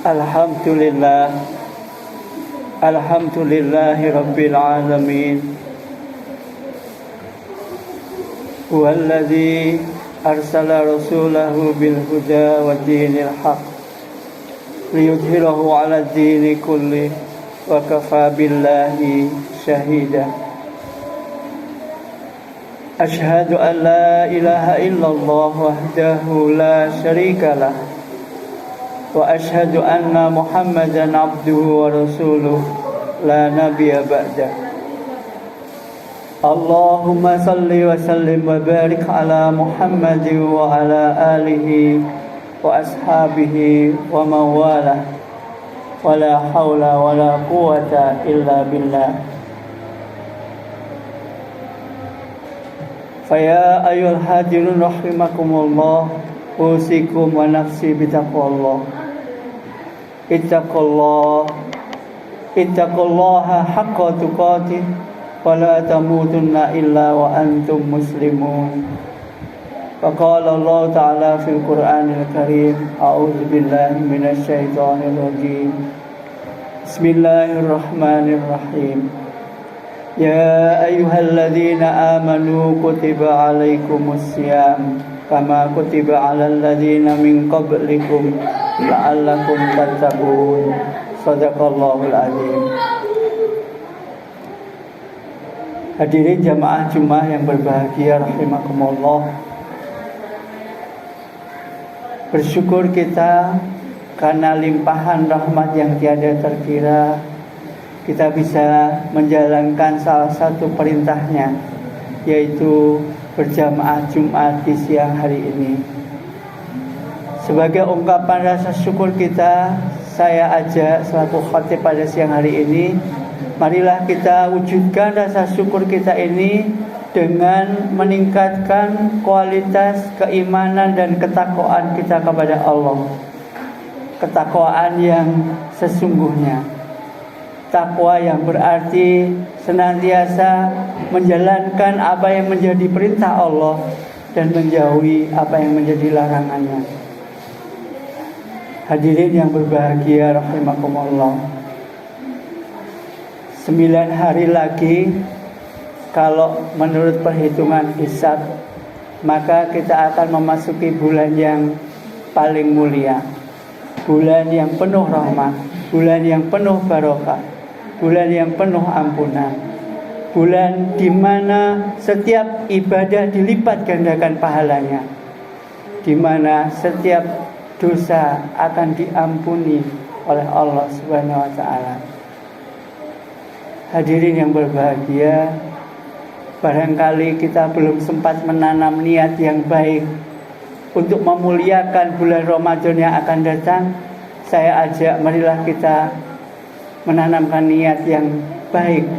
Alhamdulillah, alhamdulillahi rabbil alamin. Huwallazi arsala rasulahu bil huda wa dinil haq liyudhhirahu 'ala dini kulli wa kafa billahi shahida. Ashhadu an la ilaha illallah wahdahu la syarikalah wa ashhadu anna Muhammadan abduhu wa rasuluh la nabiyya ba'da. Allahumma salli wa sallim wa barik ala Muhammadin wa ala alihi wa ashabihi wa mawalah wa la hawla wa la quwwata illa billah. Faya ayyuhal hadirun rahimakumullah, usikum wa nafsi bitaqwallah. Ittaqullaha haqqa tuqatih wa la tamutunna illa wa antum muslimun. Wa qala Allah ta'ala fil Qur'anil Karim, a'udzu billahi minasy syaithanir rajim. Bismillahirrahmanirrahim. Ya ayyuhalladzina amanu kutiba alaikumus syiyam kama kutiba 'alal ladzina min qablikum la'allakum tattaqun. Shadaqallahul azim. Hadirin jamaah Jumat yang berbahagia rahimakumullah. Bersyukur kita karena limpahan rahmat yang tiada terkira, kita bisa menjalankan salah satu perintahnya, yaitu berjamaah Jumat di siang hari ini. Sebagai ungkapan rasa syukur kita, saya ajak selaku khatib pada siang hari ini, marilah kita wujudkan rasa syukur kita ini dengan meningkatkan kualitas keimanan dan ketakwaan kita kepada Allah. Ketakwaan yang sesungguhnya, takwa yang berarti senantiasa menjalankan apa yang menjadi perintah Allah dan menjauhi apa yang menjadi larangannya. Hadirin yang berbahagia rahimakumullah, 9 hari lagi kalau menurut perhitungan hisab, maka kita akan memasuki bulan yang paling mulia, bulan yang penuh rahmat, bulan yang penuh barokah, bulan yang penuh ampunan, bulan di mana setiap ibadah dilipat gandakan pahalanya, di mana setiap dosa akan diampuni oleh Allah Subhanahu wa taala. Hadirin yang berbahagia, barangkali kita belum sempat menanam niat yang baik untuk memuliakan bulan Ramadan yang akan datang. Saya ajak, marilah kita menanamkan niat yang baik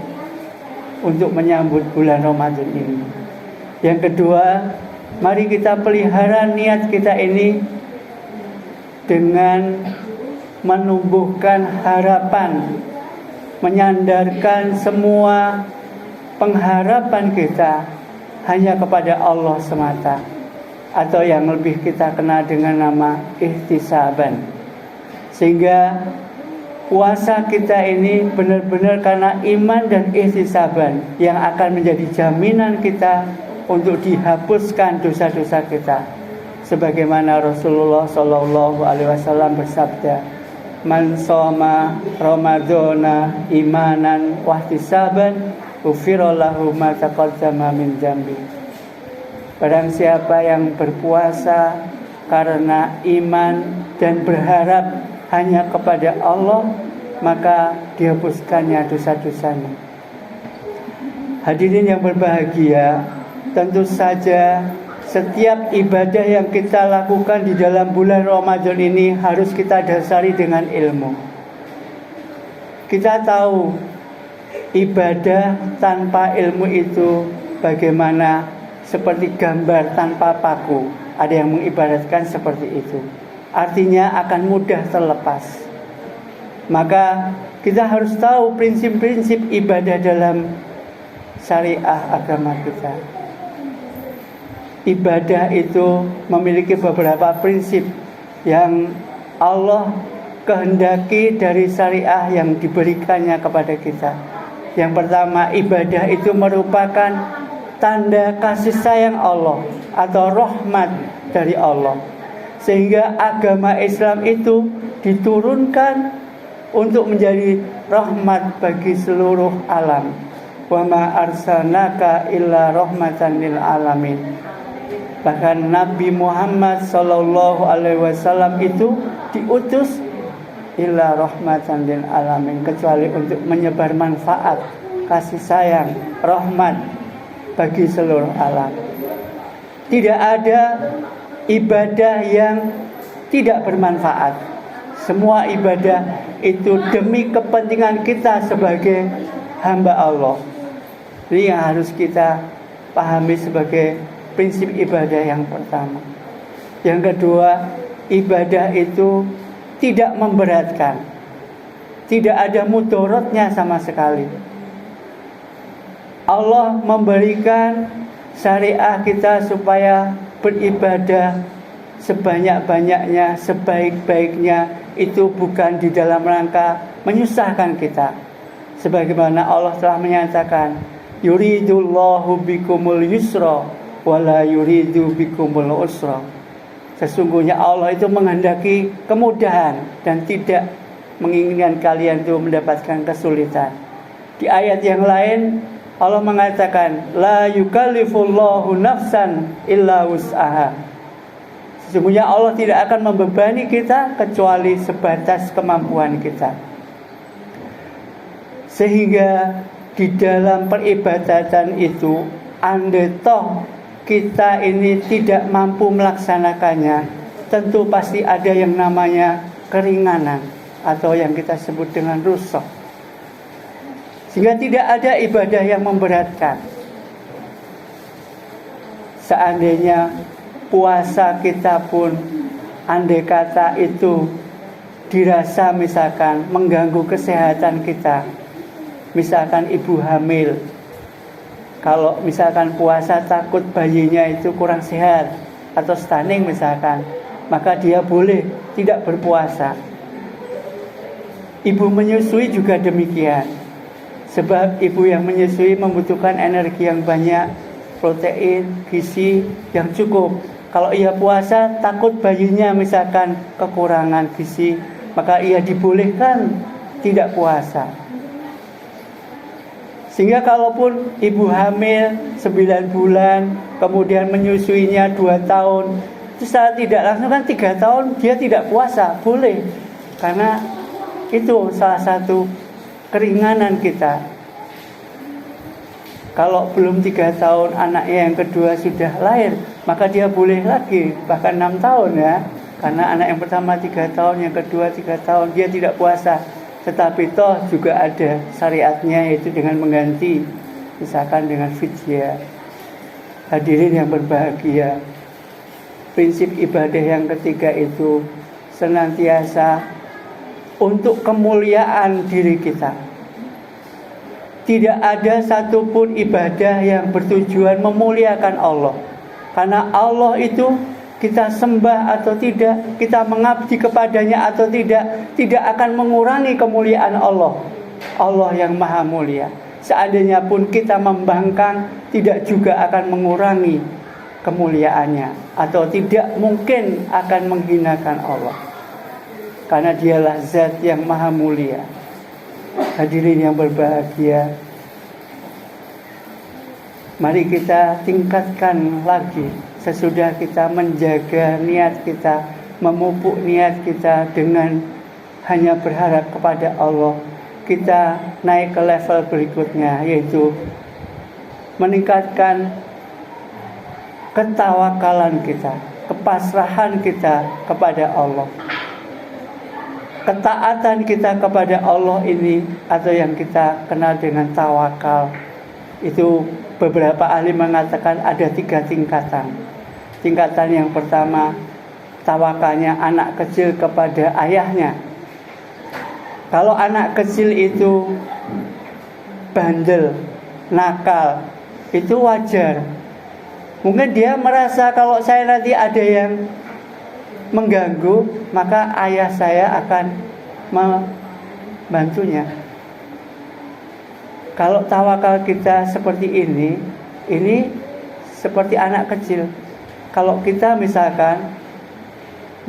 untuk menyambut bulan Ramadan ini. Yang kedua, mari kita pelihara niat kita ini dengan menumbuhkan harapan, menyandarkan semua pengharapan kita hanya kepada Allah semata, atau yang lebih kita kenal dengan nama ihtisaban. Sehingga puasa kita ini benar-benar karena iman dan ihtisaban yang akan menjadi jaminan kita untuk dihapuskan dosa-dosa kita. Sebagaimana Rasulullah SAW bersabda, "Man shoma Ramadhana imanan wahtisaban ghufira lahu ma taqaddama min dzambi." Barang siapa yang berpuasa karena iman dan berharap hanya kepada Allah, maka dihapuskannya dosa-dosanya. Hadirin yang berbahagia, tentu saja setiap ibadah yang kita lakukan di dalam bulan Ramadan ini harus kita dasari dengan ilmu. Kita tahu ibadah tanpa ilmu itu bagaimana seperti gambar tanpa paku. Ada yang mengibaratkan seperti itu. Artinya akan mudah terlepas. Maka kita harus tahu prinsip-prinsip ibadah dalam syariah agama kita. Ibadah itu memiliki beberapa prinsip yang Allah kehendaki dari syariah yang diberikannya kepada kita. Yang pertama, ibadah itu merupakan tanda kasih sayang Allah atau rahmat dari Allah. Sehingga agama Islam itu diturunkan untuk menjadi rahmat bagi seluruh alam. Wa ma arsalnaka illa rahmatan lil alamin. Bahkan Nabi Muhammad sallallahu alaihi wasallam itu diutus illa rahmatan lil alamin, kecuali untuk menyebar manfaat, kasih sayang, rahmat bagi seluruh alam. Tidak ada ibadah yang tidak bermanfaat. Semua ibadah itu demi kepentingan kita sebagai hamba Allah. Ini yang harus kita pahami sebagai prinsip ibadah yang pertama. Yang kedua, ibadah itu tidak memberatkan. Tidak ada mudorotnya sama sekali. Allah memberikan syariah kita supaya beribadah sebanyak-banyaknya, sebaik-baiknya, itu bukan di dalam rangka menyusahkan kita. Sebagaimana Allah telah menyatakan, yuridullahu bikumul yusra wala yuridu bikumul usra. Sesungguhnya Allah itu menghendaki kemudahan dan tidak menginginkan kalian itu mendapatkan kesulitan. Di ayat yang lain Allah mengatakan, la yukallifullahu nafsan illa wus'aha. Sesungguhnya Allah tidak akan membebani kita kecuali sebatas kemampuan kita. Sehingga di dalam peribadatan itu, andai toh kita ini tidak mampu melaksanakannya, tentu pasti ada yang namanya keringanan atau yang kita sebut dengan rusak. Sehingga tidak ada ibadah yang memberatkan. Seandainya puasa kita pun andai kata itu dirasa misalkan mengganggu kesehatan kita, misalkan ibu hamil, kalau misalkan puasa takut bayinya itu kurang sehat atau stunting misalkan, maka dia boleh tidak berpuasa. Ibu menyusui juga demikian, sebab ibu yang menyusui membutuhkan energi yang banyak, protein, gizi yang cukup. Kalau ia puasa takut bayinya misalkan kekurangan gizi, maka ia dibolehkan tidak puasa. Sehingga kalaupun ibu hamil 9 bulan, kemudian menyusuinya 2 tahun, itu secara tidak langsung kan 3 tahun dia tidak puasa, boleh. Karena itu salah satu keringanan kita. Kalau belum 3 tahun anaknya yang kedua sudah lahir, maka dia boleh lagi, bahkan 6 tahun ya. Karena anak yang pertama 3 tahun, yang kedua 3 tahun, dia tidak puasa. Tetapi toh juga ada syariatnya, yaitu dengan mengganti, misalkan dengan fidyah. Hadirin yang berbahagia, prinsip ibadah yang ketiga itu senantiasa untuk kemuliaan diri kita. Tidak ada satupun ibadah yang bertujuan memuliakan Allah. Karena Allah itu kita sembah atau tidak, kita mengabdi kepadanya atau tidak akan mengurangi kemuliaan Allah. Allah yang maha mulia. Seandainya pun kita membangkang, tidak juga akan mengurangi kemuliaannya, atau tidak mungkin akan menghinakan Allah. Karena dialah zat yang maha mulia. Hadirin yang berbahagia, mari kita tingkatkan lagi sesudah kita menjaga niat kita, memupuk niat kita dengan hanya berharap kepada Allah. Kita naik ke level berikutnya, yaitu meningkatkan ketawakalan kita, kepasrahan kita kepada Allah. Ketaatan kita kepada Allah ini, atau yang kita kenal dengan tawakal, itu beberapa ahli mengatakan ada 3 tingkatan. Tingkatan yang pertama, tawakalnya anak kecil kepada ayahnya. Kalau anak kecil itu bandel, nakal, itu wajar. Mungkin dia merasa kalau saya nanti ada yang mengganggu, maka ayah saya akan membantunya. Kalau tawakal kita seperti ini seperti anak kecil. Kalau kita misalkan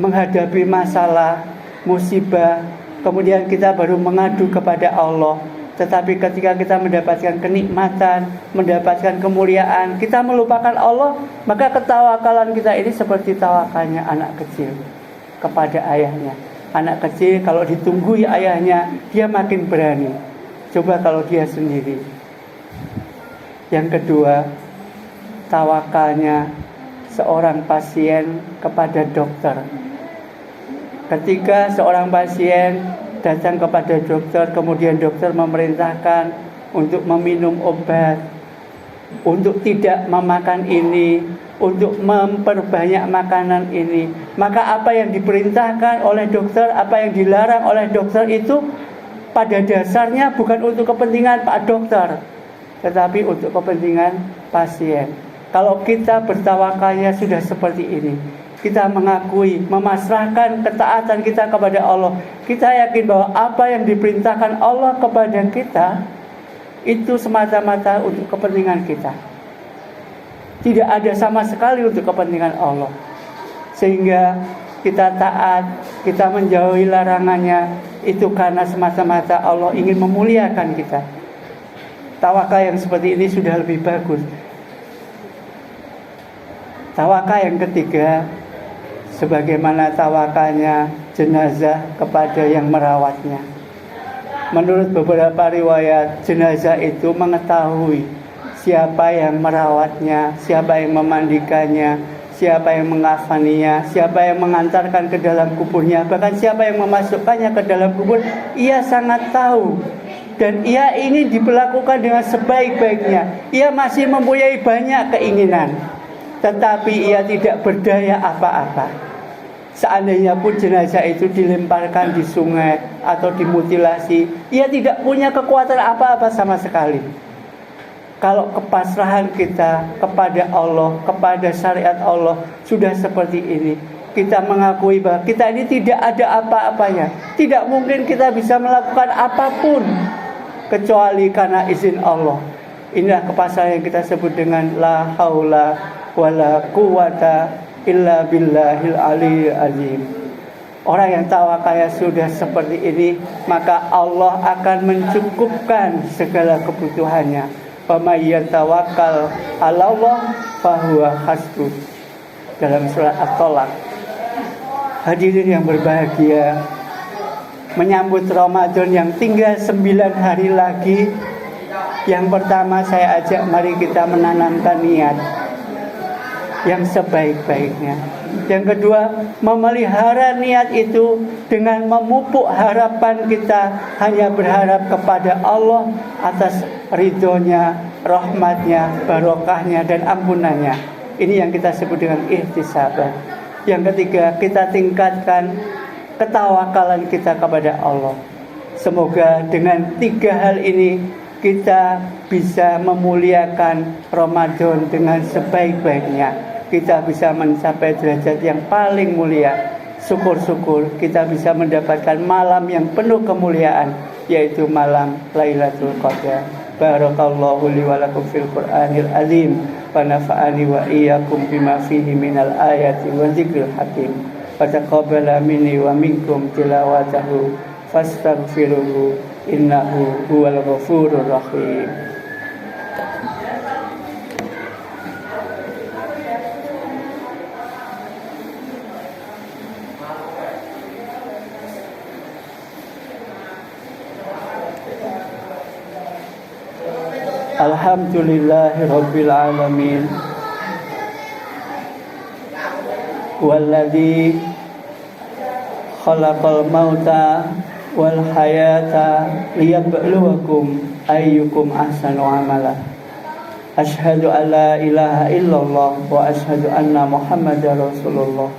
menghadapi masalah, musibah, kemudian kita baru mengadu kepada Allah, tetapi ketika kita mendapatkan kenikmatan, mendapatkan kemuliaan, kita melupakan Allah, maka ketawakalan kita ini seperti tawakalnya anak kecil kepada ayahnya. Anak kecil kalau ditunggui ayahnya, dia makin berani. Coba kalau dia sendiri. Yang kedua, tawakalnya seorang pasien kepada dokter. Ketika seorang pasien datang kepada dokter, kemudian dokter memerintahkan untuk meminum obat, untuk tidak memakan ini, untuk memperbanyak makanan ini, maka apa yang diperintahkan oleh dokter, apa yang dilarang oleh dokter itu pada dasarnya bukan untuk kepentingan Pak Dokter, tetapi untuk kepentingan pasien. Kalau kita bertawakalnya sudah seperti ini, kita mengakui, memasrahkan ketaatan kita kepada Allah, kita yakin bahwa apa yang diperintahkan Allah kepada kita itu semata-mata untuk kepentingan kita, tidak ada sama sekali untuk kepentingan Allah. Sehingga kita taat, kita menjauhi larangannya, itu karena semata-mata Allah ingin memuliakan kita. Tawakal yang seperti ini sudah lebih bagus. Tawakal yang ketiga, sebagaimana tawakalnya jenazah kepada yang merawatnya. Menurut beberapa riwayat, jenazah itu mengetahui siapa yang merawatnya, siapa yang memandikannya, siapa yang mengafaninya, siapa yang mengantarkan ke dalam kuburnya, bahkan siapa yang memasukkannya ke dalam kubur. Ia sangat tahu, dan ia ini diperlakukan dengan sebaik-baiknya. Ia masih mempunyai banyak keinginan, tetapi ia tidak berdaya apa-apa. Seandainya pun jenazah itu dilemparkan di sungai atau dimutilasi, ia tidak punya kekuatan apa-apa sama sekali. Kalau kepasrahan kita kepada Allah, kepada syariat Allah sudah seperti ini, kita mengakui bahwa kita ini tidak ada apa-apanya, tidak mungkin kita bisa melakukan apapun kecuali karena izin Allah. Inilah kepasrahan yang kita sebut dengan la haula wala quwata illa billahil aliyil azim. Orang yang tawakalnya sudah seperti ini, maka Allah akan mencukupkan segala kebutuhannya. Faman yatawakkal 'ala Allah fahuwa hasbuh. Dalam surat At-Tolak. Hadirin yang berbahagia, menyambut Ramadan yang tinggal 9 hari lagi, yang pertama saya ajak mari kita menanamkan niat yang sebaik-baiknya. Yang kedua, memelihara niat itu dengan memupuk harapan kita hanya berharap kepada Allah atas ridhonya, rahmatnya, barokahnya, dan ampunannya. Ini yang kita sebut dengan ihtisab. Yang ketiga, kita tingkatkan ketawakalan kita kepada Allah. Semoga dengan 3 hal ini kita bisa memuliakan Ramadan dengan sebaik-baiknya. Kita bisa mencapai derajat yang paling mulia. Syukur-syukur kita bisa mendapatkan malam yang penuh kemuliaan, yaitu malam Lailatul Qadar. Barakallahu li wa lakum fil Qur'anil azim, wa nafa'ani wa iyyakum bima fihi minal ayati wa dzikril hakim. Wa taqabbala minni wa minkum tilawatahu fastaghfiruhu innahu huwal ghafurur rahim. Alhamdulillahi rabbil alamin. Walladzi khalaqal mauta wal hayata liyabluwakum ayyukum ahsanu amala. Asyhadu an la ilaha illallah wa asyhadu anna Muhammadar Rasulullah.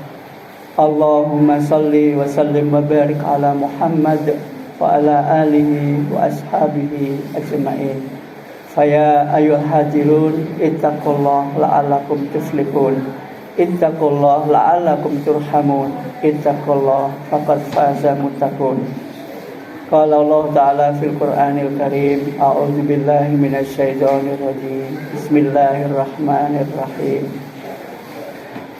Allahumma salli wa sallim wa barik ala Muhammad wa ala alihi wa ashabihi ajma'in. Faya ayuhal hadirun ittaqullah la'allakum tuflihun. Ittaqullah la'allakum turhamun. Ittaqullah faqad faza muttaqun. Qala Allah Ta'ala fil Qur'anil Karim, a'udzu billahi minasy syaithanir rajim. Bismillahirrahmanirrahim.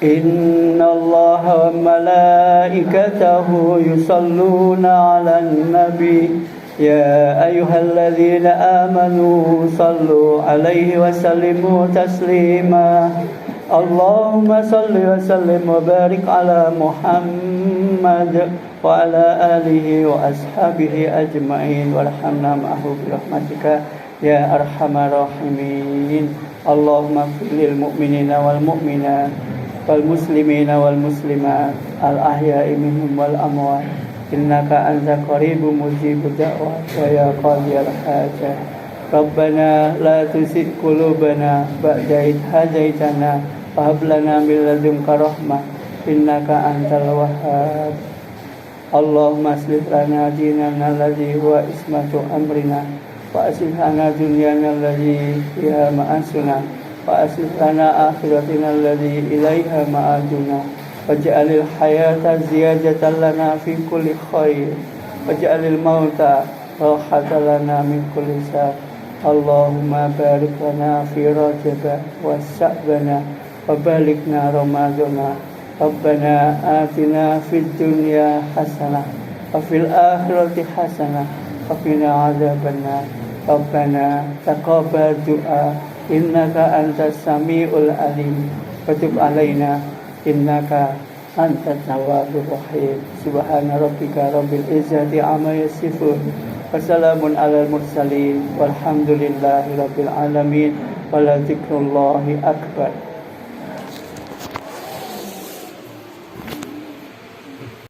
Innallaha wa malaikatahu yusalluna 'alan nabi ya ayyuhalladzina amanu sallu 'alaihi wa sallimu taslima. Allahumma salli wa sallim wa barik ala Muhammad wa ala alihi wa ashabihi ajma'in warhamna ma'ahu birahmatika ya arhamar rahimin. Allahumma fil mu'minina wal mu'minat wal muslimina wal muslimat al ahya'i minhum wal amwat innaka anta qaribun mujibud da'wat wa ya qadiyal hajat. Rabbana la tuzigh qulubana ba'da idh hadaitana wa hab lana min ladunka rahmah innaka antal wahhab. Allahumma aslih lana dinana alladhi huwa ismatu amrina wa aslih lana dunyana alladhi fiha ma'asuna wa aslih lana akhiratina alladhi ilaiha ma'aduna waj'alil hayata ziyadatan lana fi kulli khair waj'alil mauta rahatan lana min kulli shar. Allahumma barik lana fi Rajab wa Sya'bana wa balighna Ramadana. Rabbana atina fid dunya hasanah wa fil akhirati hasanah wa qina adzabannar. Rabbana taqabbal du'a innaka antas samiul alim wa tub alaina innaka antat tawwabur rahim. Subhana rabbika rabbil izzati amma yasifun. Wassalamun alal mursalin walhamdulillahi rabbil alamin. Wala dzikrullahi akbar.